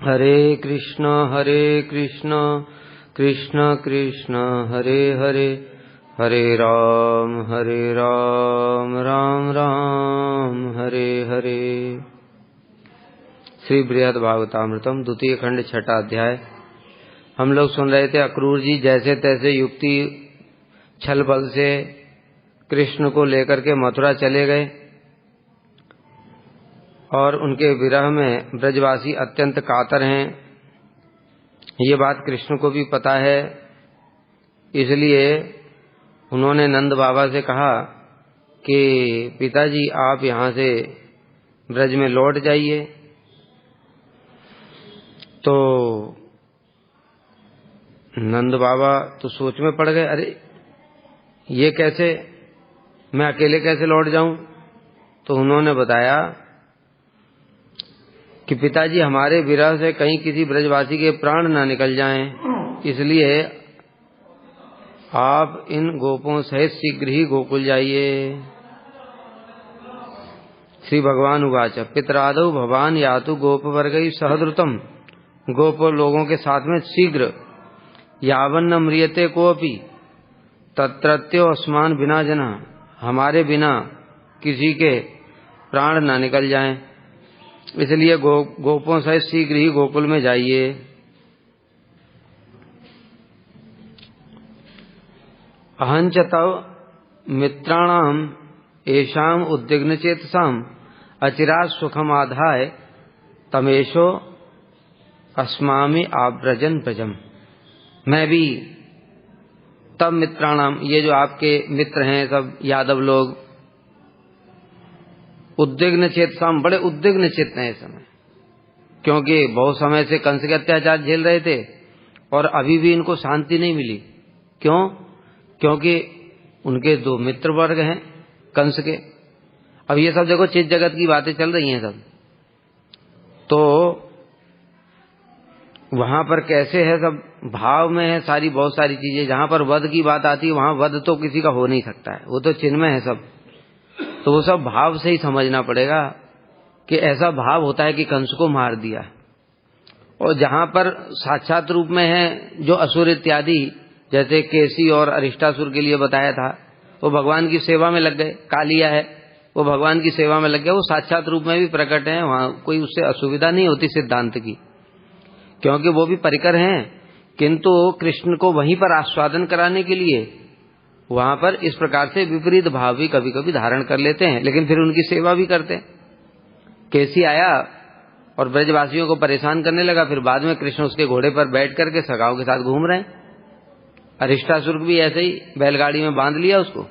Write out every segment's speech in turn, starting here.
हरे कृष्ण कृष्ण कृष्ण हरे हरे, हरे राम राम राम हरे हरे। श्री बृहद भागवतामृतम द्वितीय खंड छठा अध्याय। हम लोग सुन रहे थे अक्रूर जी जैसे तैसे युक्ति छल बल से कृष्ण को लेकर के मथुरा चले गए और उनके विरह में ब्रजवासी अत्यंत कातर हैं। ये बात कृष्ण को भी पता है, इसलिए उन्होंने नंद बाबा से कहा कि पिताजी आप यहाँ से ब्रज में लौट जाइए। तो नंद बाबा तो सोच में पड़ गए, अरे ये कैसे, मैं अकेले कैसे लौट जाऊं। तो उन्होंने बताया कि पिताजी हमारे विरह से कहीं किसी ब्रजवासी के प्राण ना निकल जाएं, इसलिए आप इन गोपों सहित शीघ्र ही गोकुल जाइए। श्री भगवान उवाच पितरादौ भवान यातु गोपवर्गैः सहद्रुतम्। गोप लोगों के साथ में शीघ्र यावन्न म्रियते कोऽपि तत्रत्यो अस्मान बिना जना, हमारे बिना किसी के प्राण ना निकल जाएं, इसलिए गोपों सहित शीघ्र ही गोकुल में जाइए। अहंच तव मित्राणाम एषाम उद्विग्न चेतसाम अचिरात् सुखमाधाय तमेशो अस्मामि आव्रजन ब्रजम। मैं भी तब मित्राणाम, ये जो आपके मित्र हैं सब यादव लोग, उद्विग्न चेतसाम, बड़े उद्विग्न चित्त हैं इस समय, क्योंकि बहुत समय से कंस के अत्याचार झेल रहे थे और अभी भी इनको शांति नहीं मिली। क्यों? क्योंकि उनके दो मित्र वर्ग हैं कंस के। अब ये सब देखो चित जगत की बातें चल रही हैं सब, तो वहां पर कैसे है, सब भाव में है सारी, बहुत सारी चीजें। जहां पर वध की बात आती है वहां वध तो किसी का हो नहीं सकता है, वो तो चिन्मय है सब, तो वो सब भाव से ही समझना पड़ेगा कि ऐसा भाव होता है कि कंस को मार दिया। और जहां पर साक्षात रूप में है जो असुर इत्यादि, जैसे केसी और अरिष्टासुर के लिए बताया था, वो भगवान की सेवा में लग गए। कालिया है वो भगवान की सेवा में लग गया, वो साक्षात रूप में भी प्रकट है, वहां कोई उससे असुविधा नहीं होती सिद्धांत की, क्योंकि वो भी परिकर हैं। किंतु कृष्ण को वहीं पर आस्वादन कराने के लिए वहां पर इस प्रकार से विपरीत भाव भी कभी कभी धारण कर लेते हैं, लेकिन फिर उनकी सेवा भी करते हैं। केसी आया और ब्रजवासियों को परेशान करने लगा, फिर बाद में कृष्ण उसके घोड़े पर बैठ करके सखाओं के साथ घूम रहे हैं। अरिष्टासुर भी ऐसे ही बैलगाड़ी में बांध लिया उसको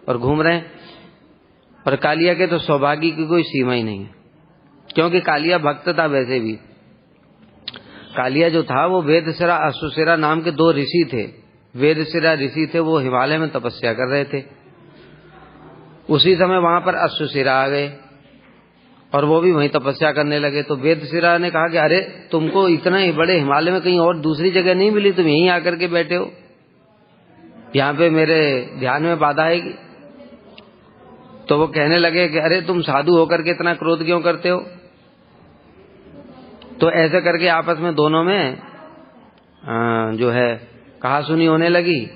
और घूम रहे हैं। और कालिया के तो सौभाग्य की कोई सीमा ही नहीं है, क्योंकि कालिया भक्त था। वैसे भी कालिया जो था वो वेदशिरा अश्वशिरा नाम के दो ऋषि थे। वेदशिरा ऋषि थे, वो हिमालय में तपस्या कर रहे थे। उसी समय वहां पर अश्वशिरा आ गए और वो भी वहीं तपस्या करने लगे। तो वेदशिरा ने कहा कि अरे तुमको इतना ही बड़े हिमालय में कहीं और दूसरी जगह नहीं मिली, तुम यहीं आकर के बैठे हो, यहाँ पे मेरे ध्यान में बाधा आएगी। तो वो कहने लगे कि अरे तुम साधु होकर के इतना क्रोध क्यों करते हो। तो ऐसे करके आपस में दोनों में जो है कहा सुनी होने लगी,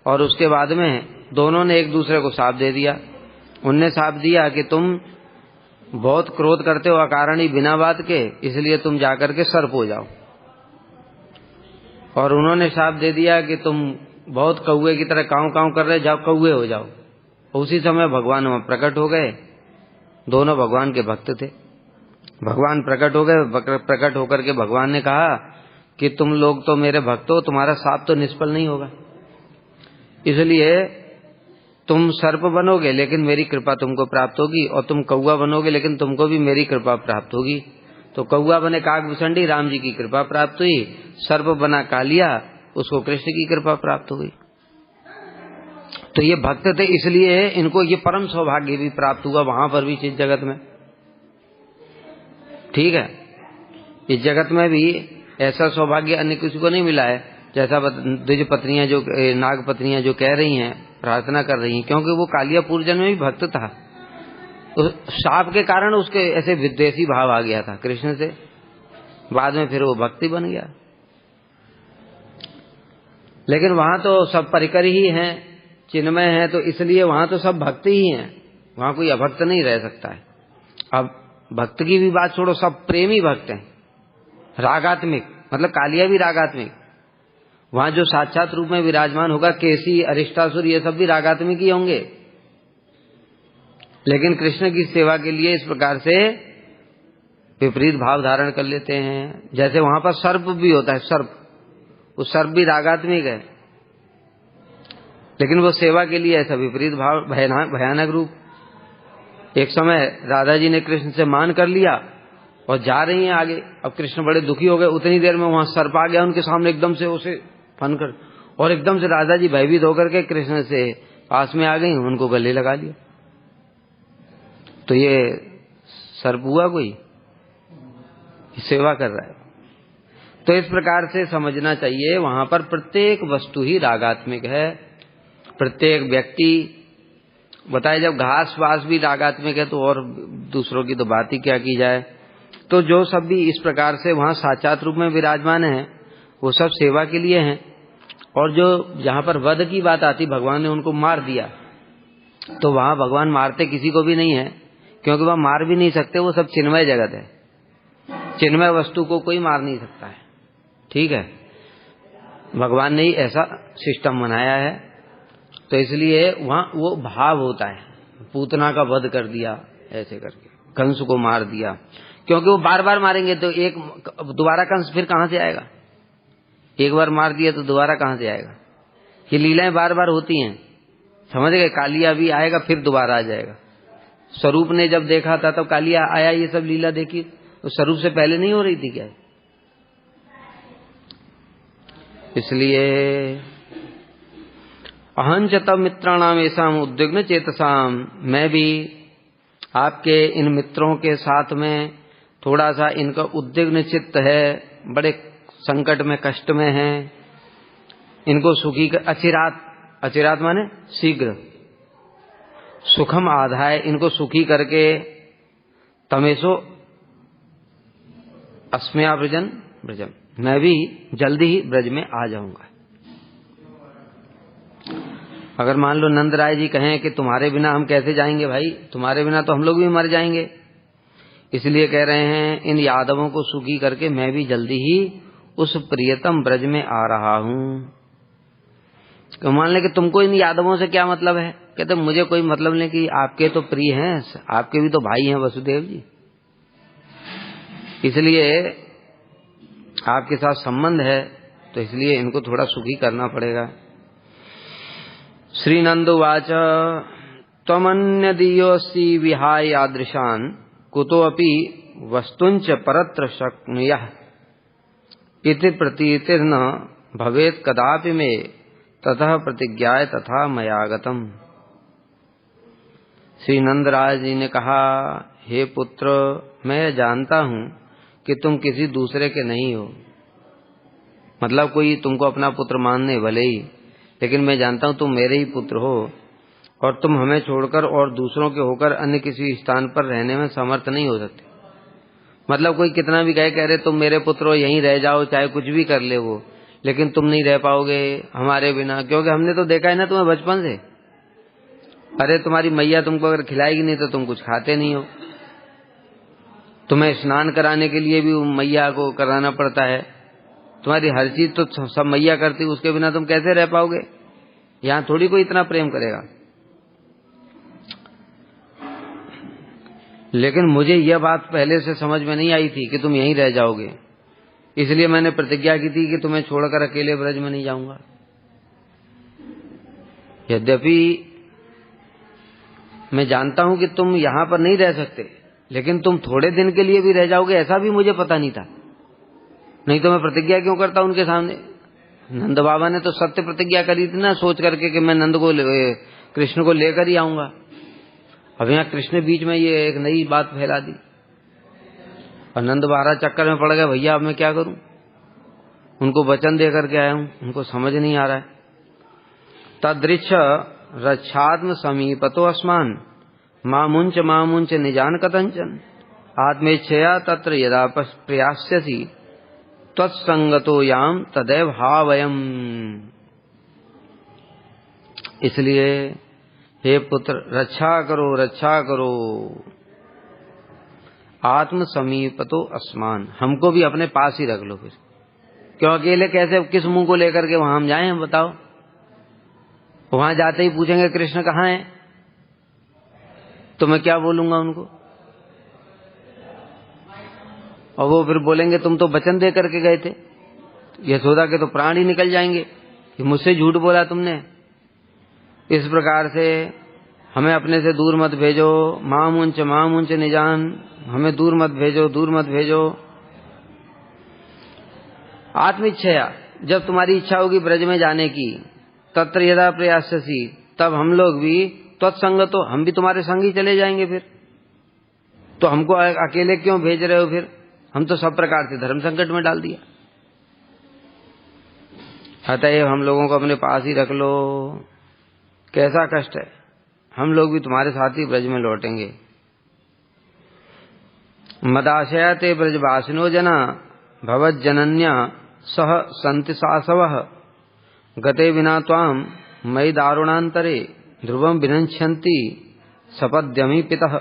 और उसके बाद में दोनों ने एक दूसरे को शाप दे दिया। उनने शाप दिया कि तुम बहुत क्रोध करते हो अकारण ही, बिना बात के, इसलिए तुम जाकर के सर्प हो जाओ। और उन्होंने शाप दे दिया कि तुम बहुत कौवे की तरह कांव कांव कर रहे, जाओ कौवे हो जाओ। उसी समय भगवान वहां प्रकट हो गए। दोनों भगवान के भक्त थे। भगवान प्रकट हो गए। प्रकट होकर के भगवान ने कहा कि तुम लोग तो मेरे भक्त हो, तुम्हारा शाप तो निष्फल नहीं होगा, इसलिए तुम सर्प बनोगे लेकिन मेरी कृपा तुमको प्राप्त होगी, और तुम कौवा बनोगे लेकिन तुमको भी मेरी कृपा प्राप्त होगी। तो कौवा बने काकभूषणी, राम जी की कृपा प्राप्त हुई। सर्प बना कालिया, उसको कृष्ण की कृपा प्राप्त हो गई। तो ये भक्त थे, इसलिए इनको ये परम सौभाग्य भी प्राप्त हुआ वहां पर भी, इस जगत में। ठीक है, इस जगत में भी ऐसा सौभाग्य अन्य किसी को नहीं मिला है, जैसा द्विज पत्नियां जो नाग पत्नियां जो कह रही हैं, प्रार्थना कर रही हैं, क्योंकि वो कालिया पूर्वजन्म में भी भक्त था। तो शाप के कारण उसके ऐसे विद्वेषी भाव आ गया था कृष्ण से। बाद में फिर वो भक्ति बन गया। लेकिन वहां तो सब परिकर ही हैं, चिन्मय है, तो इसलिए वहां तो सब भक्त ही हैं, वहां कोई अभक्त नहीं रह सकता है। अब भक्त की भी बात छोड़ो, सब प्रेमी भक्त हैं, रागात्मिक, मतलब कालिया भी रागात्मिक। वहां जो साक्षात रूप में विराजमान होगा, केसी, अरिष्टासुर, ये सब भी रागात्मिक ही होंगे। लेकिन कृष्ण की सेवा के लिए इस प्रकार से विपरीत भाव धारण कर लेते हैं। जैसे वहां पर सर्प भी होता है, सर्प, वो सर्प भी रागात्मिक है, लेकिन वो सेवा के लिए ऐसा विपरीत भाव, भयानक रूप। एक समय राधा जी ने कृष्ण से मान कर लिया और जा रही हैं आगे। अब कृष्ण बड़े दुखी हो गए, उतनी देर में वहां सर्प आ गया उनके सामने, एकदम से उसे फन कर, और एकदम से राधा जी भयभीत होकर के कृष्ण से पास में आ गई, उनको गले लगा लिया। तो ये सर्प हुआ कोई? सेवा कर रहा है। तो इस प्रकार से समझना चाहिए, वहां पर प्रत्येक वस्तु ही रागात्मिक है, प्रत्येक व्यक्ति। बताए जब घास वास भी रागात्मिक है तो और दूसरों की तो बात ही क्या की जाए। तो जो सब भी इस प्रकार से वहां साक्षात रूप में विराजमान है, वो सब सेवा के लिए हैं। और जो जहां पर वध की बात आती, भगवान ने उनको मार दिया, तो वहां भगवान मारते किसी को भी नहीं है, क्योंकि वह मार भी नहीं सकते, वो सब चिन्मय जगत है। चिन्मय वस्तु को कोई मार नहीं सकता है, ठीक है। भगवान ने ही ऐसा सिस्टम बनाया है, तो इसलिए वहां वो भाव होता है। पूतना का वध कर दिया ऐसे करके, कंस को मार दिया, क्योंकि वो बार बार मारेंगे तो एक दोबारा कंस फिर कहां से आएगा? एक बार मार दिया तो दोबारा कहां से आएगा? ये लीलाएं बार बार होती हैं, समझ गए। कालिया भी आएगा फिर दोबारा आ जाएगा। स्वरूप ने जब देखा था तो कालिया आया, ये सब लीला देखी, तो स्वरूप से पहले नहीं हो रही थी क्या? इसलिए अहंच तब मित्राणाम ऐसाम उद्विग्न चेतसाम, मैं भी आपके इन मित्रों के साथ में थोड़ा सा इनका उद्विग्न चित्त है, बड़े संकट में, कष्ट में हैं। इनको सुखी अचिरात, अचिरात माने शीघ्र, सुखम आधाय, इनको सुखी करके तमेशो अस्मया ब्रजन ब्रजम, मैं भी जल्दी ही ब्रज में आ जाऊंगा। अगर मान लो नंद राय जी कहें कि तुम्हारे बिना हम कैसे जाएंगे भाई, तुम्हारे बिना तो हम लोग भी मर जाएंगे, इसलिए कह रहे हैं इन यादवों को सुखी करके मैं भी जल्दी ही उस प्रियतम ब्रज में आ रहा हूं। तो मान ले कि तुमको इन यादवों से क्या मतलब है? कहते मुझे कोई मतलब नहीं, कि आपके तो प्रिय हैं, आपके भी तो भाई हैं वसुदेव जी, इसलिए आपके साथ संबंध है, तो इसलिए इनको थोड़ा सुखी करना पड़ेगा। श्री नंदुवाच त्वमन्य दीयोऽसि विहाय यादृशान् कुतोऽपि वस्तुंच परत्र शक्नुयः इति प्रतीतिर्न भवेत् कदापि मे ततः प्रतिज्ञाय तथा मयागतम। श्री नंदराज जी ने कहा, हे पुत्र, मैं जानता हूं कि तुम किसी दूसरे के नहीं हो, मतलब कोई तुमको अपना पुत्र मानने भले ही, लेकिन मैं जानता हूं तुम मेरे ही पुत्र हो, और तुम हमें छोड़कर और दूसरों के होकर अन्य किसी स्थान पर रहने में समर्थ नहीं हो सकते। मतलब कोई कितना भी कह रहे तुम मेरे पुत्र हो, यहीं रह जाओ, चाहे कुछ भी कर ले वो, लेकिन तुम नहीं रह पाओगे हमारे बिना, क्योंकि हमने तो देखा है ना तुम्हें बचपन से। अरे तुम्हारी मैया तुमको अगर खिलाएगी नहीं तो तुम कुछ खाते नहीं हो, तुम्हें स्नान कराने के लिए भी मैया को कराना पड़ता है, तुम्हारी हर चीज तो सब मैया करती, उसके बिना तुम कैसे रह पाओगे? यहाँ थोड़ी कोई इतना प्रेम करेगा। लेकिन मुझे यह बात पहले से समझ में नहीं आई थी कि तुम यहीं रह जाओगे, इसलिए मैंने प्रतिज्ञा की थी कि तुम्हें छोड़कर अकेले ब्रज में नहीं जाऊंगा। यद्यपि मैं जानता हूं कि तुम यहां पर नहीं रह सकते, लेकिन तुम थोड़े दिन के लिए भी रह जाओगे ऐसा भी मुझे पता नहीं था, नहीं तो मैं प्रतिज्ञा क्यों करता उनके सामने। नंद बाबा ने तो सत्य प्रतिज्ञा करी थी ना, सोच करके कि मैं नंद को कृष्ण को लेकर ही आऊंगा। अब यहाँ कृष्ण बीच में ये एक नई बात फैला दी, और नंद 12 चक्कर में पड़ गए, भैया अब मैं क्या करूं? उनको वचन दे करके आया हूं, उनको समझ नहीं आ रहा है। तदृक्ष रक्षात्म समीपतो अस्मान मामुंच निजान कथंचन आत्मेच्छया तत्र यदा प्रयास्यसि त्वत्संगतो याम तदैव भावयम्। इसलिए हे पुत्र रक्षा करो, आत्म समीपतो अस्मान, हमको भी अपने पास ही रख लो। फिर क्यों अकेले कैसे, किस मुंह को लेकर के वहां हम जाएं, हम बताओ। वहां जाते ही पूछेंगे कृष्ण कहाँ है, तो मैं क्या बोलूंगा उनको? और वो फिर बोलेंगे तुम तो वचन दे करके गए थे। यशोदा के तो प्राण ही निकल जाएंगे कि मुझसे झूठ बोला तुमने। इस प्रकार से हमें अपने से दूर मत भेजो, मामुंच निजान, हमें दूर मत भेजो। आत्मिच्छया, जब तुम्हारी इच्छा होगी ब्रज में जाने की, तत्र यदा प्रयास्यसि, तब हम लोग भी त्वत्संगतो, हम भी तुम्हारे संग ही चले जाएंगे। फिर तो हमको अकेले क्यों भेज रहे हो? फिर हम तो सब प्रकार से धर्म संकट में डाल दिया। अतएव हम लोगों को अपने पास ही रख लो। कैसा कष्ट है, हम लोग भी तुम्हारे साथ ही ब्रज में लौटेंगे। मदाशया ते ब्रजवासिनो जना भवज्जनन्या सह संति सासवः गते विना त्वाम मयि दारुणांतरे ध्रुवम विनश्यन्ति सपद्यमि पितः।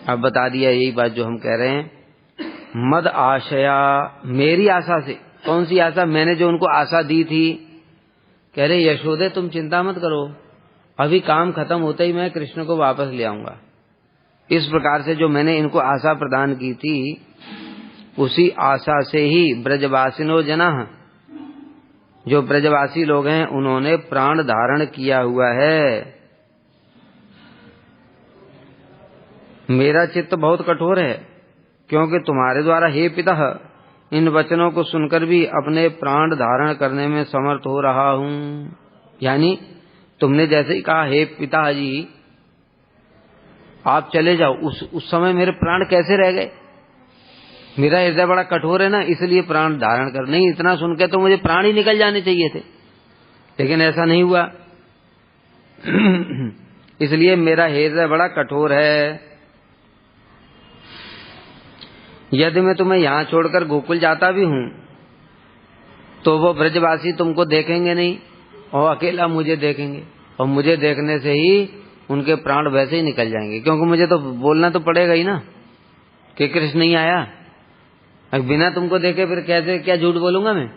अब बता दिया यही बात जो हम कह रहे हैं। मद आशया, मेरी आशा से। कौन सी आशा? मैंने जो उनको आशा दी थी, कह रहे यशोदे तुम चिंता मत करो, अभी काम खत्म होते ही मैं कृष्ण को वापस ले आऊंगा। इस प्रकार से जो मैंने इनको आशा प्रदान की थी, उसी आशा से ही ब्रजवासिनो जना, जो ब्रजवासी लोग हैं, उन्होंने प्राण धारण किया हुआ है। मेरा चित्त बहुत कठोर है, क्योंकि तुम्हारे द्वारा हे पिता इन वचनों को सुनकर भी अपने प्राण धारण करने में समर्थ हो रहा हूँ। यानी तुमने जैसे ही कहा हे पिताजी आप चले जाओ, उस समय मेरे प्राण कैसे रह गए? मेरा हृदय बड़ा कठोर है ना, इसलिए प्राण धारण कर। नहीं, इतना सुन के तो मुझे प्राण ही निकल जाने चाहिए थे, लेकिन ऐसा नहीं हुआ। इसलिए मेरा हृदय बड़ा कठोर है। यदि मैं तुम्हें यहाँ छोड़कर गोकुल जाता भी हूँ, तो वो ब्रजवासी तुमको देखेंगे नहीं और अकेला मुझे देखेंगे, और मुझे देखने से ही उनके प्राण वैसे ही निकल जाएंगे। क्योंकि मुझे तो बोलना तो पड़ेगा ही ना कि कृष्ण नहीं आया। बिना तुमको देखे फिर कैसे, क्या झूठ बोलूंगा मैं?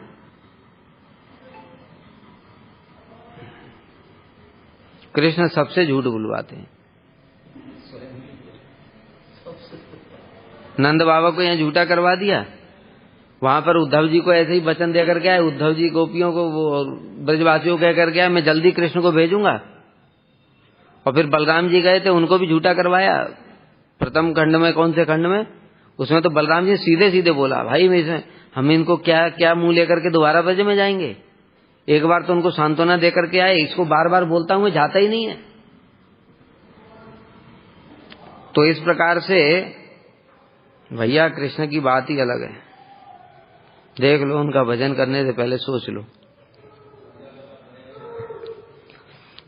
कृष्ण सबसे झूठ बुलवाते हैं। नंद बाबा को यहाँ झूठा करवा दिया, वहां पर उद्धव जी को ऐसे ही वचन देकर के आए। उद्धव जी गोपियों को, वो ब्रजवासियों को कहकर के आए मैं जल्दी कृष्ण को भेजूंगा। और फिर बलराम जी गए थे, उनको भी झूठा करवाया। प्रथम खंड में, कौन से खंड में, उसमें तो बलराम जी सीधे सीधे बोला भाई हम इनको क्या क्या मुंह लेकर के दोबारा ब्रज में जाएंगे? एक बार तो उनको सांत्वना देकर के आए, इसको बार बार बोलता हूं जाता ही नहीं है। तो इस प्रकार से भैया कृष्ण की बात ही अलग है। देख लो, उनका भजन करने से पहले सोच लो।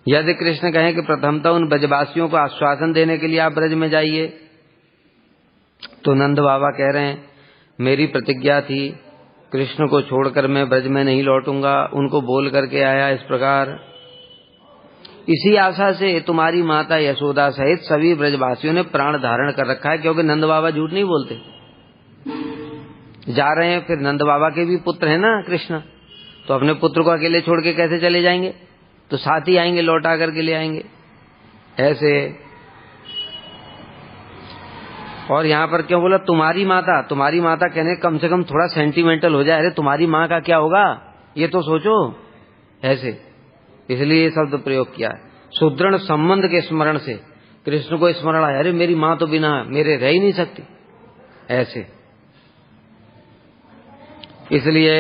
यदि कृष्ण कहें कि प्रथमतः उन ब्रजवासियों को आश्वासन देने के लिए आप ब्रज में जाइए, तो नंद बाबा कह रहे हैं मेरी प्रतिज्ञा थी कृष्ण को छोड़कर मैं ब्रज में नहीं लौटूंगा, उनको बोल करके आया इस प्रकार। इसी आशा से तुम्हारी माता यशोदा सहित सभी ब्रजवासियों ने प्राण धारण कर रखा है, क्योंकि नंद बाबा झूठ नहीं बोलते। जा रहे हैं, फिर नंद बाबा के भी पुत्र है ना कृष्ण, तो अपने पुत्र को अकेले छोड़ के कैसे चले जाएंगे? तो साथ ही आएंगे, लौटा करके ले आएंगे ऐसे। और यहाँ पर क्यों बोला तुम्हारी माता? तुम्हारी माता कहने कम से कम थोड़ा सेंटिमेंटल हो जाए। अरे तुम्हारी माँ का क्या होगा ये तो सोचो ऐसे, इसलिए ये शब्द प्रयोग किया है। सुदृढ़ संबंध के स्मरण से कृष्ण को स्मरण आया, अरे मेरी माँ तो बिना मेरे रह ही नहीं सकती ऐसे। इसलिए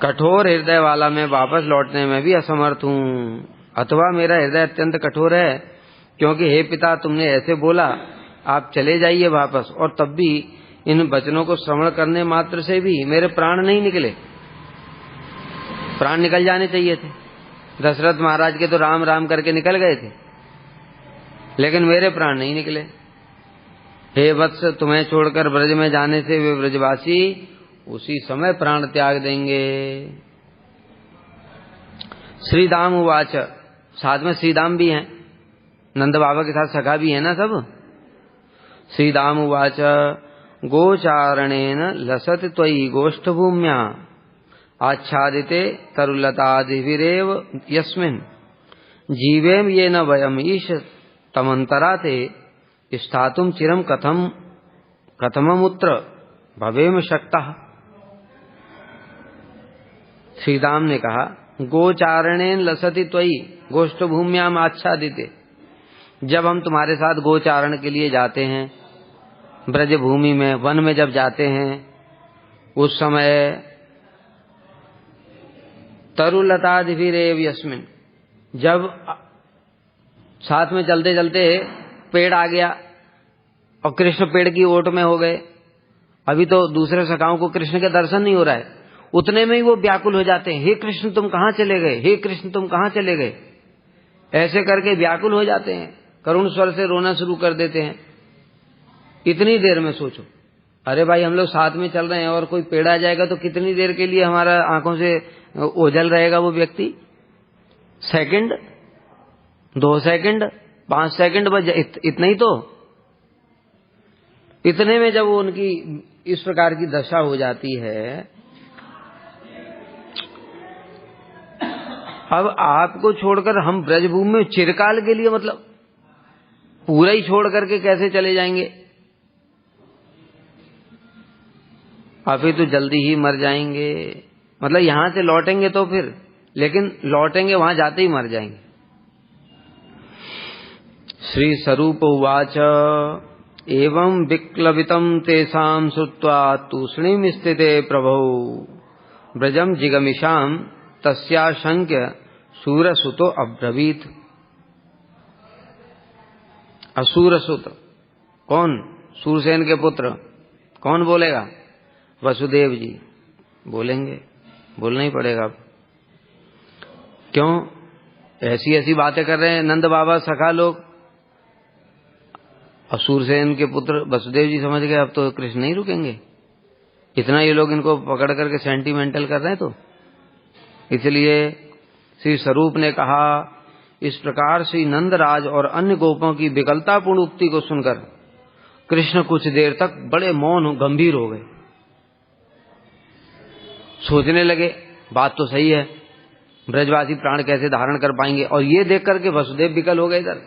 कठोर हृदय वाला मैं वापस लौटने में भी असमर्थ हूँ, अथवा मेरा हृदय अत्यंत कठोर है, क्योंकि हे पिता तुमने ऐसे बोला आप चले जाइए वापस, और तब भी इन वचनों को श्रवण करने मात्र से भी मेरे प्राण नहीं निकले। प्राण निकल जाने चाहिए थे। दशरथ महाराज के तो राम राम करके निकल गए थे, लेकिन मेरे प्राण नहीं निकले। हे वत्स, तुम्हें छोड़कर ब्रज में जाने से वे ब्रजवासी उसी समय प्राण त्याग देंगे। श्रीदाम उवाच, साथ में श्रीदाम भी हैं, नंद बाबा के साथ सखा भी है ना सब। श्रीदाम उवाच गोचारणेन लसति त्वयि गोष्ठभूम्या आच्छादिते तरुलतादिभिरेव यस्मिन् जीवेम येन वयम ईश तमंतरा ते स्थातुम चिरम कथममुत्र भवेम शक्तः। श्रीदाम ने कहा, गोचारणेन लसति त्वयि गोष्ठभूम्याम आच्छादिते, जब हम तुम्हारे साथ गोचारण के लिए जाते हैं, ब्रज भूमि में वन में जब जाते हैं, उस समय तरुलतादिभिरेव यस्मिन्, जब साथ में चलते चलते पेड़ आ गया और कृष्ण पेड़ की ओट में हो गए, अभी तो दूसरे सखाओं को कृष्ण के दर्शन नहीं हो रहा है, उतने में ही वो व्याकुल हो जाते हैं, हे कृष्ण तुम कहाँ चले गए, हे कृष्ण तुम कहाँ चले गए, ऐसे करके व्याकुल हो जाते हैं, करुण स्वर से रोना शुरू कर देते हैं। इतनी देर में सोचो, अरे भाई हम लोग साथ में चल रहे हैं और कोई पेड़ आ जाएगा तो कितनी देर के लिए हमारा आंखों से ओझल रहेगा वो व्यक्ति। सेकंड, 2 सेकंड, 5 सेकंड बस, इतना ही तो। इतने में जब वो उनकी इस प्रकार की दशा हो जाती है, अब आपको छोड़कर हम ब्रजभूमि में चिरकाल के लिए, मतलब पूरा ही छोड़ करके कैसे चले जाएंगे, अभी तो जल्दी ही मर जाएंगे, मतलब यहां से लौटेंगे तो फिर, लेकिन लौटेंगे वहां जाते ही मर जाएंगे। श्री स्वरूप उवाच एवं विक्लवितं तेषां श्रुत्वा तूष्णीं स्थिते प्रभौ ब्रजम जिगमिषां तस्याशंक्य सूरसुतो अब्रवीत। असुरसुत कौन? सूरसेन के पुत्र। कौन बोलेगा? वसुदेव जी बोलेंगे, बोलना ही पड़ेगा। क्यों? ऐसी ऐसी बातें कर रहे हैं नंद बाबा सखा लोग, और सूरसेन के पुत्र वसुदेव जी समझ गए अब तो कृष्ण नहीं रुकेंगे, इतना ये लोग इनको पकड़ करके सेंटिमेंटल कर रहे हैं। तो इसलिए श्री स्वरूप ने कहा, इस प्रकार श्री नंदराज और अन्य गोपों की विकलतापूर्ण उक्ति को सुनकर कृष्ण कुछ देर तक बड़े मौन गंभीर हो गए, सोचने लगे बात तो सही है, ब्रजवासी प्राण कैसे धारण कर पाएंगे। और ये देख करके वसुदेव विकल हो गए, इधर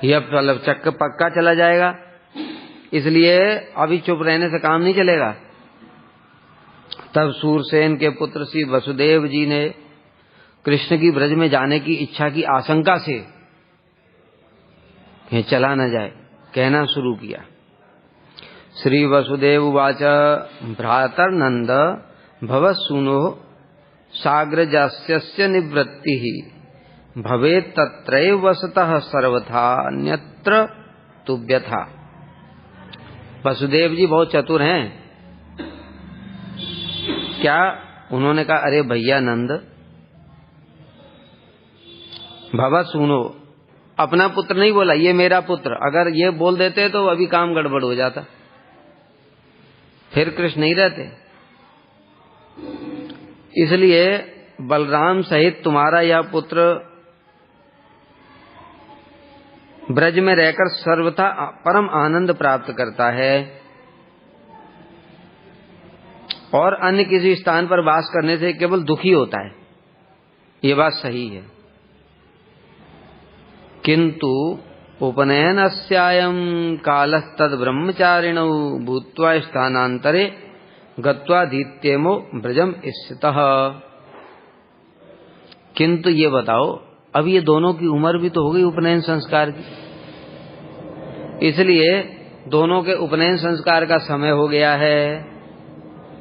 यह मतलब चक्कर पक्का चला जाएगा, इसलिए अभी चुप रहने से काम नहीं चलेगा। तब सूरसेन के पुत्र श्री वसुदेव जी ने कृष्ण की ब्रज में जाने की इच्छा की आशंका से कहीं चला न जाए कहना शुरू किया। श्री वसुदेव उवाच भ्रातर्नंद भवसूनो साग्रजास्यस्य निवृत्तिः भवेत् तत्रैव वसतः सर्वथा अन्यत्र तुभ्यथा। वसुदेव जी बहुत चतुर हैं। क्या उन्होंने कहा, अरे भैया नंद, भव सुनो, अपना पुत्र नहीं बोला, ये मेरा पुत्र। अगर ये बोल देते तो अभी काम गड़बड़ हो जाता, फिर कृष्ण नहीं रहते। इसलिए बलराम सहित तुम्हारा यह पुत्र ब्रज में रहकर सर्वथा परम आनंद प्राप्त करता है और अन्य किसी स्थान पर वास करने से केवल दुखी होता है, ये बात सही है। किंतु उपनयनस्यायं कालस्तद ब्रह्मचारिणौ भूत्वा स्थानांतरे गत्वा दीत्येमो ब्रजम स्थितः। किंतु ये बताओ, अब ये दोनों की उम्र भी तो हो गई उपनयन संस्कार की, इसलिए दोनों के उपनयन संस्कार का समय हो गया है।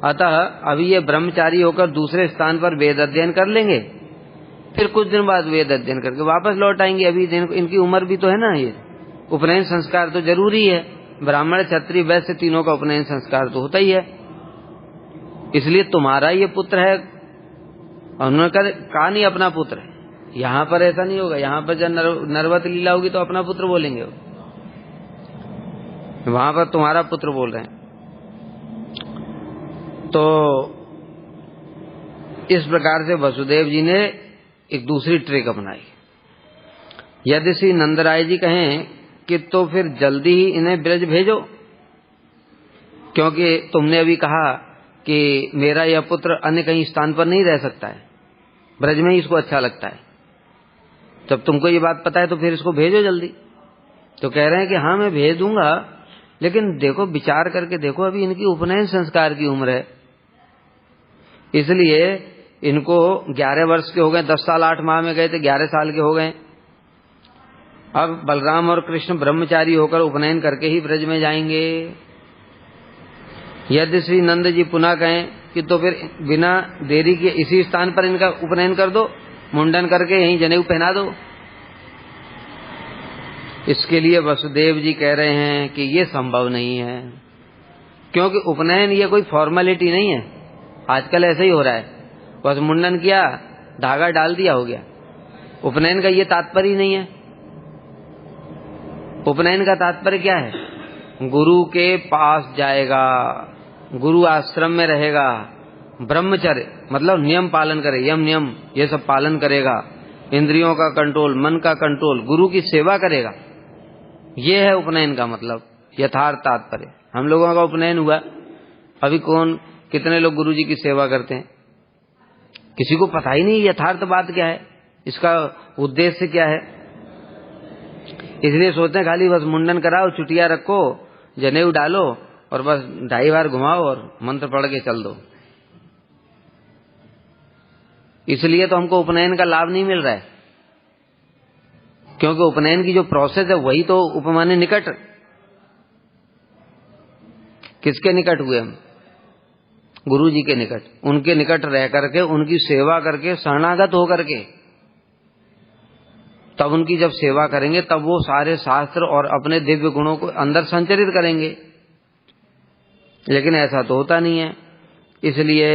अतः अभी ये ब्रह्मचारी होकर दूसरे स्थान पर वेद अध्ययन कर लेंगे, फिर कुछ दिन बाद वेद अध्ययन करके वापस लौट आएंगे। अभी इनकी उम्र भी तो है ना, ये उपनयन संस्कार तो जरूरी है। ब्राह्मण क्षत्रिय वैश्य तीनों का उपनयन संस्कार तो होता ही है। इसलिए तुम्हारा ये पुत्र है, उन्होंने कहा नहीं अपना पुत्र है। यहाँ पर ऐसा नहीं होगा, यहाँ पर जब नरवत लीला होगी तो अपना पुत्र बोलेंगे। वहां पर तुम्हारा पुत्र बोल रहे हैं। तो इस प्रकार से वसुदेव जी ने एक दूसरी ट्रिक अपनाई। यदि श्री नंदराय जी कहें कि तो फिर जल्दी ही इन्हें ब्रज भेजो, क्योंकि तुमने अभी कहा कि मेरा यह पुत्र अन्य कहीं स्थान पर नहीं रह सकता है, ब्रज में ही इसको अच्छा लगता है। जब तुमको ये बात पता है तो फिर इसको भेजो जल्दी। तो कह रहे हैं कि हाँ मैं भेज दूंगा, लेकिन देखो विचार करके देखो अभी इनकी उपनयन संस्कार की उम्र है, इसलिए इनको 11 वर्ष के हो गए, 10 साल 8 माह में गए थे, 11 साल के हो गए। अब बलराम और कृष्ण ब्रह्मचारी होकर उपनयन करके ही ब्रज में जाएंगे। यदि श्री नंद जी पुनः कहें कि तो फिर बिना देरी के इसी स्थान पर इनका उपनयन कर दो, मुंडन करके यहीं जनेऊ पहना दो। इसके लिए वसुदेव जी कह रहे हैं कि ये संभव नहीं है, क्योंकि उपनयन ये कोई फॉर्मेलिटी नहीं है। आजकल ऐसे ही हो रहा है, बस मुंडन किया, धागा डाल दिया, हो गया। उपनयन का ये तात्पर्य ही नहीं है। उपनयन का तात्पर्य क्या है? गुरु के पास जाएगा, गुरु आश्रम में रहेगा, ब्रह्मचर्य मतलब नियम पालन करे, यम नियम ये सब पालन करेगा, इंद्रियों का कंट्रोल, मन का कंट्रोल, गुरु की सेवा करेगा। ये है उपनयन का मतलब, यथार्थ तात्पर्य। हम लोगों का उपनयन हुआ, अभी कितने लोग गुरु जी की सेवा करते हैं? किसी को पता ही नहीं यथार्थ बात क्या है, इसका उद्देश्य क्या है। इसलिए सोचते हैं खाली बस मुंडन कराओ, चुटिया रखो, जनेऊ डालो और बस 2.5 बार घुमाओ और मंत्र पढ़ के चल दो। इसलिए तो हमको उपनयन का लाभ नहीं मिल रहा है, क्योंकि उपनयन की जो प्रोसेस है वही तो उपमाने निकट। किसके निकट हुए हम? गुरु जी के निकट। उनके निकट रह करके, उनकी सेवा करके, शरणागत होकर के, तब उनकी जब सेवा करेंगे तब वो सारे शास्त्र और अपने दिव्य गुणों को अंदर संचरित करेंगे। लेकिन ऐसा तो होता नहीं है। इसलिए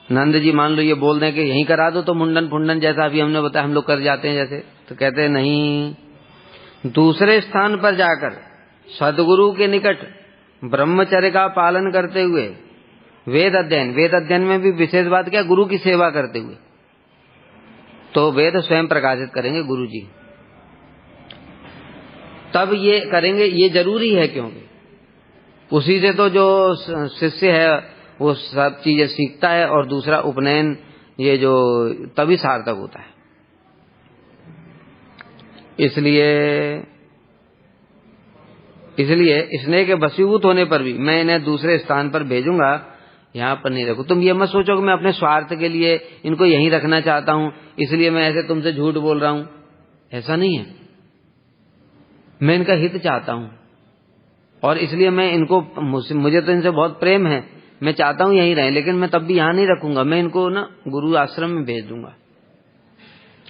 नंद जी मान लो ये बोल दें कि यहीं करा दो तो मुंडन फुंडन, जैसा अभी हमने बताया हम लोग कर जाते हैं जैसे, तो कहते हैं नहीं, दूसरे स्थान पर जाकर सदगुरु के निकट ब्रह्मचर्य का पालन करते हुए वेद अध्ययन में भी विशेष बात क्या? गुरु की सेवा करते हुए। तो वेद स्वयं प्रकाशित करेंगे गुरु जी, तब ये करेंगे, ये जरूरी है, क्योंकि उसी से तो जो शिष्य है वो सब चीजें सीखता है, और दूसरा उपनयन ये जो तभी सार्थक होता है। इसलिए स्नेह के वशीभूत होने पर भी मैं इन्हें दूसरे स्थान पर भेजूंगा, यहाँ पर नहीं रखो। तुम ये मत सोचो कि मैं अपने स्वार्थ के लिए इनको यहीं रखना चाहता हूं, इसलिए मैं ऐसे तुमसे झूठ बोल रहा हूं। ऐसा नहीं है, मैं इनका हित चाहता हूं, और इसलिए मैं इनको, मुझे तो इनसे बहुत प्रेम है, मैं चाहता हूं यहीं रहें, लेकिन मैं तब भी यहाँ नहीं रखूंगा। मैं इनको ना गुरु आश्रम में भेज दूंगा,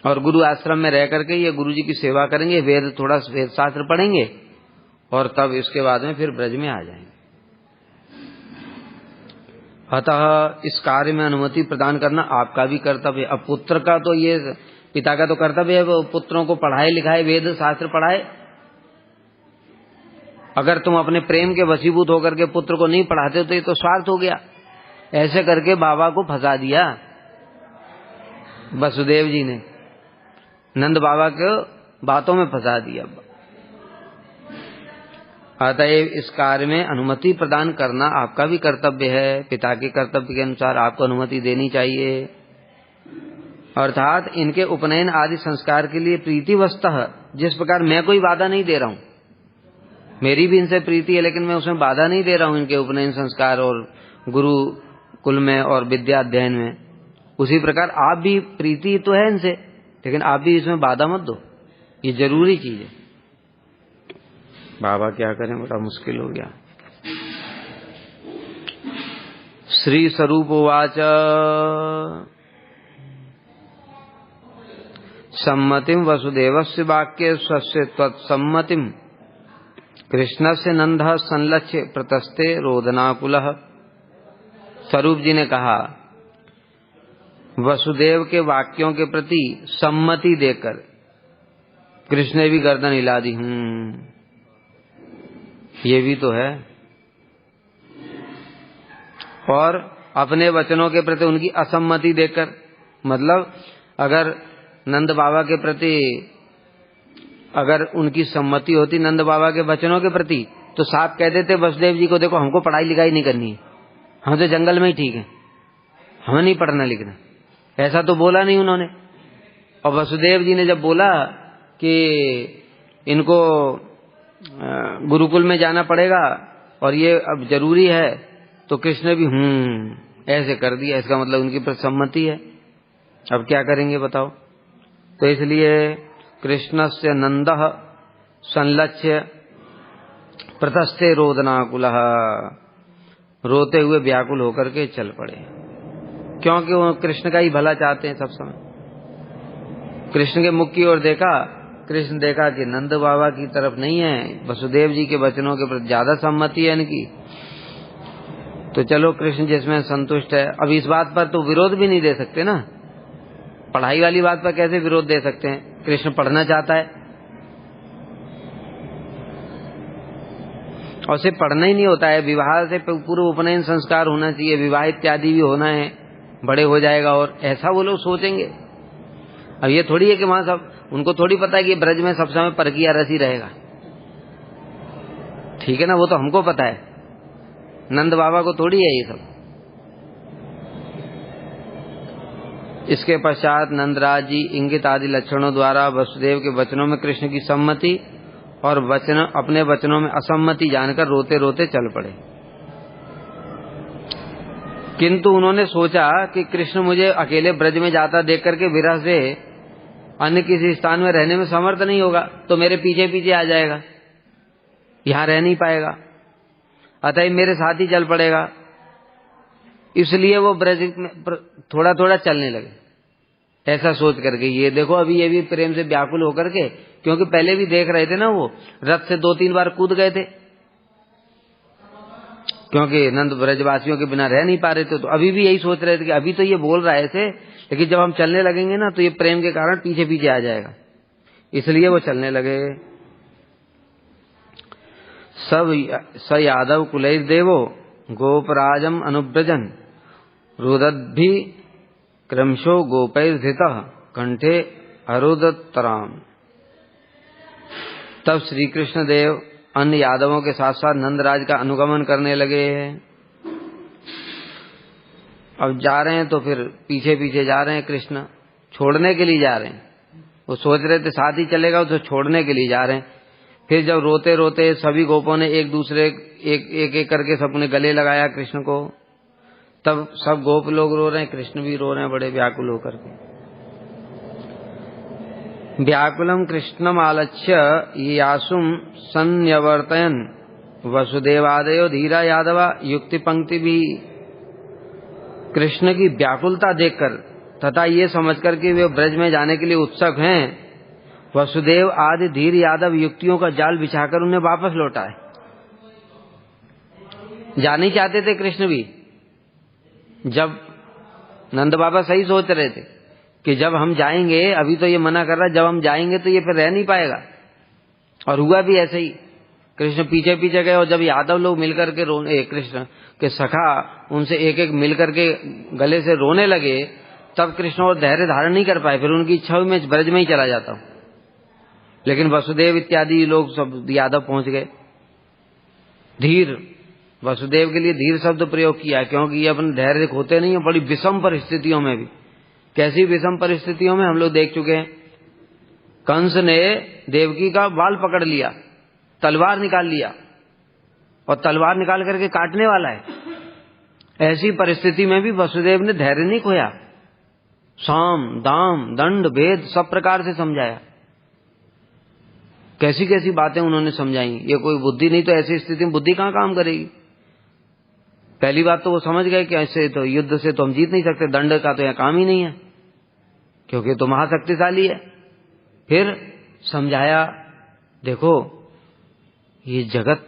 और गुरु आश्रम में रह करके ये गुरु जी की सेवा करेंगे, थोड़ा वेद शास्त्र पढ़ेंगे, और तब इसके बाद में फिर ब्रज में आ जाएंगे। अतः इस कार्य में अनुमति प्रदान करना आपका भी कर्तव्य है। अब पुत्र का तो ये पिता का तो कर्तव्य है, वो पुत्रों को पढ़ाए लिखाए, वेद शास्त्र पढ़ाए। अगर तुम अपने प्रेम के वशीभूत होकर के पुत्र को नहीं पढ़ाते तो ये तो स्वार्थ हो गया। ऐसे करके बाबा को फंसा दिया वसुदेव जी ने, नंद बाबा को बातों में फंसा दिया। अतएव इस कार्य में अनुमति प्रदान करना आपका भी कर्तव्य है। पिता के कर्तव्य के अनुसार आपको अनुमति देनी चाहिए। अर्थात इनके उपनयन आदि संस्कार के लिए प्रीतिवस्तः, जिस प्रकार मैं कोई बाधा नहीं दे रहा हूं, मेरी भी इनसे प्रीति है, लेकिन मैं उसमें बाधा नहीं दे रहा हूं इनके उपनयन संस्कार और गुरु कुल में और विद्या अध्ययन में, उसी प्रकार आप भी, प्रीति तो है इनसे, लेकिन आप भी इसमें बाधा मत दो। ये जरूरी चीज है। बाबा क्या करें, बड़ा मुश्किल हो गया। श्री स्वरूप उवाच सम्मतिं वसुदेवस्य वाक्ये स्वस्य त्वत्सम्मतिं कृष्णस्य नंदः संलक्ष्य प्रतस्ते रोदनाकुलः। स्वरूप जी ने कहा, वसुदेव के वाक्यों के प्रति सम्मति देकर कृष्ण ने भी गर्दन हिला दी। ये भी तो है। और अपने वचनों के प्रति उनकी असम्मति देखकर, मतलब अगर नंद बाबा के प्रति अगर उनकी सम्मति होती नंद बाबा के वचनों के प्रति, तो साफ कह देते वसुदेव जी को, देखो हमको पढ़ाई लिखाई नहीं करनी है, हम तो जंगल में ही ठीक है, हमें नहीं पढ़ना लिखना। ऐसा तो बोला नहीं उन्होंने। और वसुदेव जी ने जब बोला कि इनको गुरुकुल में जाना पड़ेगा और ये अब जरूरी है, तो कृष्ण भी ऐसे कर दिया। इसका मतलब उनकी सम्मति है। अब क्या करेंगे बताओ। तो इसलिए कृष्णस्य नंदः संलक्ष्य प्रतस्ते रोदनाकुलः, रोते हुए व्याकुल होकर के चल पड़े, क्योंकि वो कृष्ण का ही भला चाहते हैं सब समय। कृष्ण के मुख की ओर देखा, कृष्ण देखा कि नंद बाबा की तरफ नहीं है, वसुदेव जी के वचनों के प्रति ज्यादा सम्मति है इनकी, तो चलो कृष्ण जिसमें संतुष्ट है। अब इस बात पर तो विरोध भी नहीं दे सकते ना, पढ़ाई वाली बात पर कैसे विरोध दे सकते हैं। कृष्ण पढ़ना चाहता है, और सिर्फ पढ़ना ही नहीं होता है, विवाह से पूर्व उपनयन संस्कार होना चाहिए, विवाह इत्यादि भी होना है, बड़े हो जाएगा, और ऐसा वो लोग सोचेंगे। अब ये थोड़ी है कि वहां सब, उनको थोड़ी पता है कि ब्रज में सब समय परकिया रस ही रहेगा, ठीक है ना, वो तो हमको पता है, नंद बाबा को थोड़ी है ये सब। इसके पश्चात नंदराज जी इंगित आदि लक्षणों द्वारा वसुदेव के वचनों में कृष्ण की सम्मति और अपने वचनों में असम्मति जानकर रोते रोते चल पड़े। किंतु उन्होंने सोचा कि कृष्ण मुझे अकेले ब्रज में जाता देख करके विरह से अन्य किसी स्थान में रहने में समर्थ नहीं होगा, तो मेरे पीछे पीछे आ जाएगा, यहां रह नहीं पाएगा, अतः मेरे साथ ही चल पड़ेगा। इसलिए वो ब्रज में थोड़ा थोड़ा चलने लगे, ऐसा सोच करके। ये देखो अभी ये भी प्रेम से व्याकुल होकर के, क्योंकि पहले भी देख रहे थे ना, वो रथ से 2-3 बार कूद गए थे, क्योंकि नंद ब्रजवासियों के बिना रह नहीं पा रहे थे। तो अभी भी यही सोच रहे थे कि अभी तो ये बोल रहा है ऐसे, लेकिन जब हम चलने लगेंगे ना तो ये प्रेम के कारण पीछे पीछे आ जाएगा, इसलिए वो चलने लगे। सब स यादव कुलैर देवो गोपराजम अनुव्रजन रुदद्भि क्रमशो गोपैर्धृतः कंठे अरुदतराम। तब श्री कृष्ण देव अन्य यादवों के साथ साथ नंदराज का अनुगमन करने लगे। अब जा रहे हैं तो फिर पीछे पीछे जा रहे हैं, कृष्ण छोड़ने के लिए जा रहे हैं। वो सोच रहे थे साथ ही चलेगा, तो छोड़ने के लिए जा रहे हैं। फिर जब रोते रोते सभी गोपों ने एक दूसरे एक करके सबने गले लगाया कृष्ण को, तब सब गोप लोग रो रहे हैं, कृष्ण भी रो रहे हैं बड़े व्याकुल होकर के। व्याकुलम कृष्णम आलक्ष्य यासुम संयवर्तयन वसुदेवादयो धीरा यादवा युक्ति पंक्ति भी। कृष्ण की व्याकुलता देखकर तथा ये समझकर कि वे ब्रज में जाने के लिए उत्सुक हैं, वसुदेव आदि धीर यादव युक्तियों का जाल बिछाकर उन्हें वापस लौटाए। जाने चाहते थे कृष्ण भी, जब नंद बाबा सही सोच रहे थे कि जब हम जाएंगे, अभी तो ये मना कर रहा है, जब हम जाएंगे तो ये फिर रह नहीं पाएगा, और हुआ भी ऐसे ही। कृष्ण पीछे पीछे गए, और जब यादव लोग मिलकर के रोने, कृष्ण के सखा उनसे एक एक मिलकर के गले से रोने लगे, तब कृष्ण और धैर्य धारण नहीं कर पाए, फिर उनकी इच्छा हुई मैं ब्रज में ही चला जाता हूं। लेकिन वसुदेव इत्यादि लोग सब यादव पहुंच गए। धीर, वसुदेव के लिए धीर शब्द प्रयोग किया, क्योंकि ये अपने धैर्य खोते नहीं है बड़ी विषम परिस्थितियों में भी। कैसी विषम परिस्थितियों में हम लोग देख चुके हैं। कंस ने देवकी का बाल पकड़ लिया, तलवार निकाल लिया, और तलवार निकाल करके काटने वाला है। ऐसी परिस्थिति में भी वसुदेव ने धैर्य नहीं खोया, साम दाम दंड भेद सब प्रकार से समझाया। कैसी कैसी बातें उन्होंने समझाई। ये कोई बुद्धि नहीं तो ऐसी स्थिति में बुद्धि कहां काम करेगी। पहली बात तो वो समझ गए कि ऐसे तो युद्ध से तो हम जीत नहीं सकते, दंड का तो यहाँ काम ही नहीं है, क्योंकि तो महाशक्तिशाली है। फिर समझाया, देखो ये जगत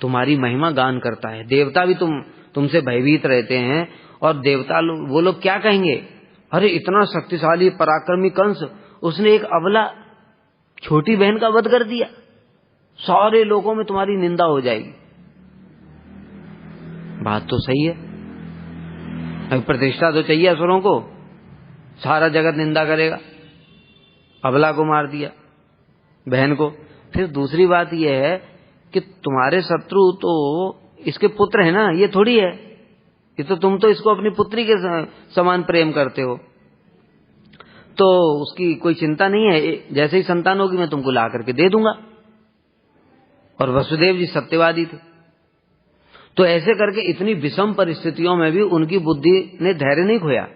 तुम्हारी महिमा गान करता है, देवता भी तुमसे भयभीत रहते हैं, और देवता वो लोग क्या कहेंगे, अरे इतना शक्तिशाली पराक्रमी कंस, उसने एक अबला छोटी बहन का वध कर दिया, सारे लोगों में तुम्हारी निंदा हो जाएगी। बात तो सही है, अभी प्रतिष्ठा तो चाहिए असुरों को, सारा जगत निंदा करेगा। अबला को मार दिया, बहन को। फिर दूसरी बात यह है कि तुम्हारे शत्रु तो इसके पुत्र है ना, ये थोड़ी है, ये तो तुम तो इसको अपनी पुत्री के समान प्रेम करते हो, तो उसकी कोई चिंता नहीं है, जैसे ही संतान होगी मैं तुमको ला करके दे दूंगा। और वसुदेव जी सत्यवादी थे, तो ऐसे करके इतनी विषम परिस्थितियों में भी उनकी बुद्धि ने धैर्य नहीं खोया।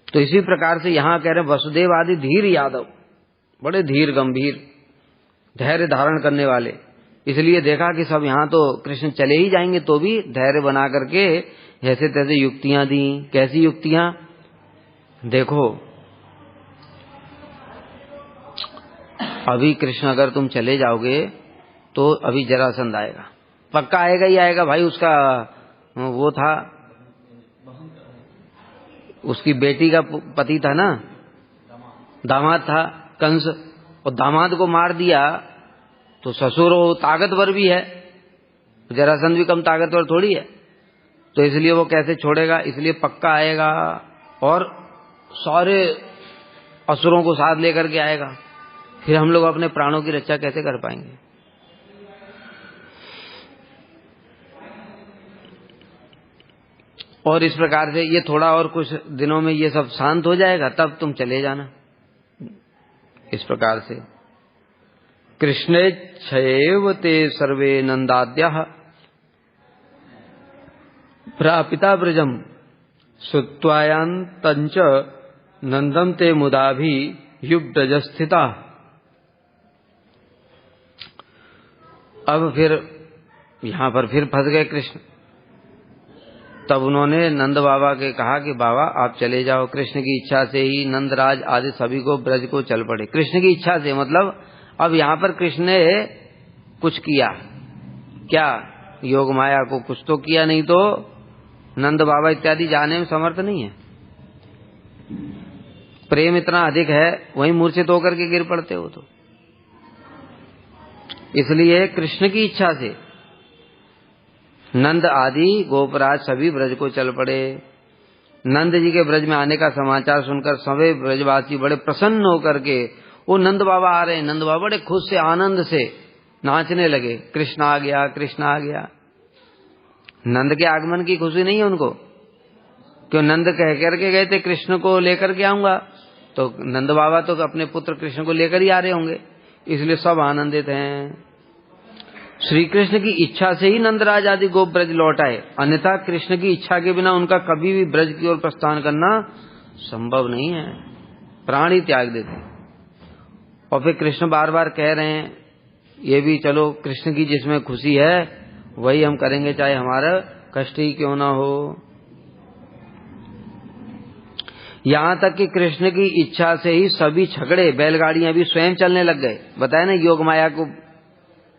तो इसी प्रकार से यहां कह रहे वसुदेव आदि धीर यादव, बड़े धीर गंभीर धैर्य धारण करने वाले। इसलिए देखा कि सब यहां तो कृष्ण चले ही जाएंगे तो भी धैर्य बना करके जैसे तैसे युक्तियां दी। कैसी युक्तियां? देखो अभी कृष्ण अगर तुम चले जाओगे तो अभी जरासंध आएगा, पक्का आएगा ही आएगा भाई। उसका वो था, उसकी बेटी का पति था ना, दामाद था कंस, और दामाद को मार दिया तो ससुर वो ताकतवर भी है, जरासंध भी कम ताकतवर थोड़ी है, तो इसलिए वो कैसे छोड़ेगा, इसलिए पक्का आएगा और सारे असुरों को साथ लेकर के आएगा। फिर हम लोग अपने प्राणों की रक्षा कैसे कर पाएंगे? और इस प्रकार से ये थोड़ा और कुछ दिनों में ये सब शांत हो जाएगा, तब तुम चले जाना। इस प्रकार से कृष्णेच्छैव ते सर्वे नंदाद्यः प्रापिता ब्रजम श्रुत्वायान्तञ्च नंदम ते मुदाभि युब्धजस्थिता। अब फिर यहां पर फिर फंस गए कृष्ण। तब उन्होंने नंद बाबा के कहा कि बाबा आप चले जाओ। कृष्ण की इच्छा से ही नंदराज आदि सभी को ब्रज को चल पड़े। कृष्ण की इच्छा से मतलब अब यहां पर कृष्ण ने कुछ किया क्या? योग माया को कुछ तो किया, नहीं तो नंद बाबा इत्यादि जाने में समर्थ नहीं है। प्रेम इतना अधिक है, वहीं मूर्छित होकर के गिर पड़ते हो। तो इसलिए कृष्ण की इच्छा से नंद आदि गोपराज सभी ब्रज को चल पड़े। नंद जी के ब्रज में आने का समाचार सुनकर सभी ब्रजवासी बड़े प्रसन्न होकर के, वो नंद बाबा आ रहे हैं, नंद बाबा बड़े खुश से आनंद से नाचने लगे, कृष्ण आ गया, कृष्ण आ गया। नंद के आगमन की खुशी नहीं है उनको, क्यों? नंद कह करके गए थे कृष्ण को लेकर के आऊंगा, तो नंद बाबा तो अपने पुत्र कृष्ण को लेकर ही आ रहे होंगे, इसलिए सब आनंदित हैं। श्री कृष्ण की इच्छा से ही नंदराज आदि गोप ब्रज लौट आए, अन्यथा कृष्ण की इच्छा के बिना उनका कभी भी ब्रज की ओर प्रस्थान करना संभव नहीं है, प्राण ही त्याग देते। और फिर कृष्ण बार बार कह रहे हैं ये भी, चलो कृष्ण की जिसमें खुशी है वही हम करेंगे, चाहे हमारा कष्ट ही क्यों ना हो। यहां तक कि कृष्ण की इच्छा से ही सभी छकड़े बैलगाड़ियां भी स्वयं चलने लग गए। बताया ना योग माया को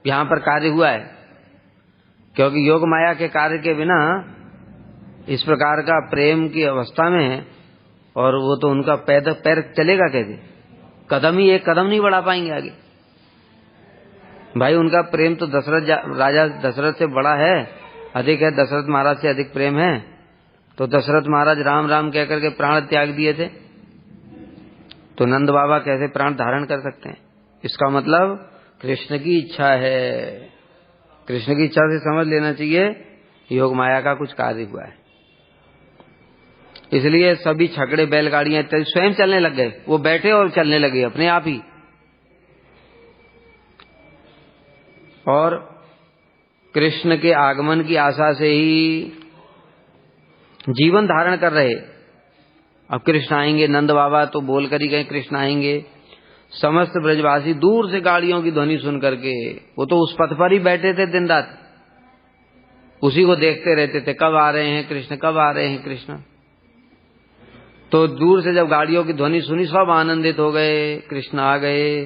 यहां पर कार्य हुआ है, क्योंकि योग माया के कार्य के बिना इस प्रकार का प्रेम की अवस्था में है, और वो तो उनका पैर चलेगा कैसे? कदम ही एक कदम नहीं बढ़ा पाएंगे आगे। भाई उनका प्रेम तो राजा दशरथ से बड़ा है, अधिक है, दशरथ महाराज से अधिक प्रेम है। तो दशरथ महाराज राम राम कहकर के प्राण त्याग दिए थे, तो नंद बाबा कैसे प्राण धारण कर सकते हैं? इसका मतलब कृष्ण की इच्छा है। कृष्ण की इच्छा से समझ लेना चाहिए योग माया का कुछ कार्य हुआ है। इसलिए सभी छकड़े बैलगाड़ियां इत्यादि स्वयं चलने लग गए, वो बैठे और चलने लगे अपने आप ही। और कृष्ण के आगमन की आशा से ही जीवन धारण कर रहे। अब कृष्ण आएंगे, नंद बाबा तो बोल कर ही गए कृष्ण आएंगे। समस्त ब्रजवासी दूर से गाड़ियों की ध्वनि सुन करके, वो तो उस पथ पर ही बैठे थे दिन रात, उसी को देखते रहते थे, कब आ रहे हैं कृष्ण, कब आ रहे हैं कृष्ण। तो दूर से जब गाड़ियों की ध्वनि सुनी सब आनंदित हो गए, कृष्ण आ गए।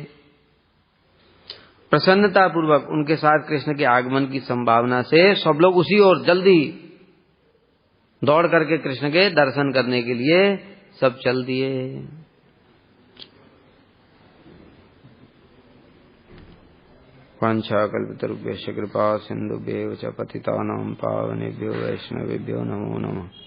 प्रसन्नता पूर्वक उनके साथ कृष्ण के आगमन की संभावना से सब लोग उसी ओर जल्दी दौड़ करके कृष्ण के दर्शन करने के लिए सब चल दिए। वाञ्छाकल्पतरुभ्यश्च कृपा सिन्धुभ्येव च पतितानां पावनेभ्यो वैष्णवेभ्यो नमो नमः।